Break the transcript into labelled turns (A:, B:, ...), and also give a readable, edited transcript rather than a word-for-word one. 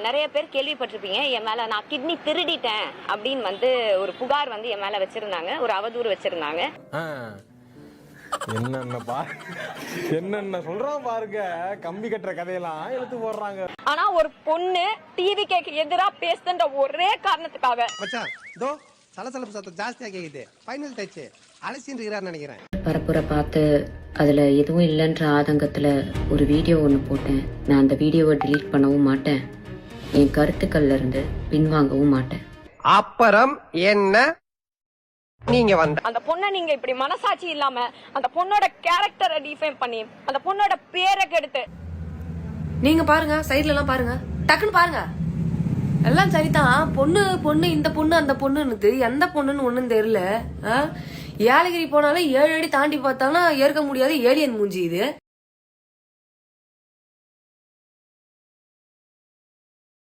A: நிறைய பேர் கேள்விப்பட்டிருப்பீங்க என் மேல நான் கிட்னி திருடிட்டேன் அப்படின்னு வந்து ஒரு புகார் வந்து என் மேல வச்சிருந்தாங்க, ஒரு அவதூறு வச்சிருந்தாங்க.
B: என்னென்ன சொல்றான் பாருங்க, கம்பி கட்டுற கதையெல்லாம் எடுத்து போடுறாங்க.
A: ஆனா ஒரு பொண்ணு டிவி கேக்கு எதிரா பேசுன்ற ஒரே காரணத்துக்காக
C: சலசலப்பு சத்தம் ஜாஸ்தியா கேக்குது. ஃபைனல் டச் அலசின்னு இருக்கிறான்னு நினைக்கிறேன்.
D: பரப்புரை பார்த்து அதுல எதுவும் இல்லைன்ற ஆதங்கத்துல ஒரு வீடியோ ஒன்று போட்டேன். நான் அந்த வீடியோவை டிலீட் பண்ணவும் மாட்டேன், என் கருத்துக்கள்ல இருந்து பின்வாங்கவும் மாட்டேன்.
C: அப்புறம் என்ன நீங்க வந்த
A: அந்த பொண்ணை நீங்க இப்படி மனசாட்சி இல்லாம அந்த பொண்ணோட கேரக்டரை டிஃபைன் பண்ணி அந்த பொண்ணோட பேரை கெடுத்து
E: நீங்க பாருங்க, சைட்ல எல்லாம் பாருங்க, டக்குன்னு பாருங்க, எல்லாம் சரிதான். பொண்ணு பொண்ணு இந்த பொண்ணு அந்த பொண்ணுன்னு எந்த பொண்ணுன்னு ஒண்ணும் தெரியல. ஏலகிரி போனாலும் 7 அடி தாண்டி பார்த்தாலும் ஏற்க முடியாது ஏலியன் மூஞ்சி இது.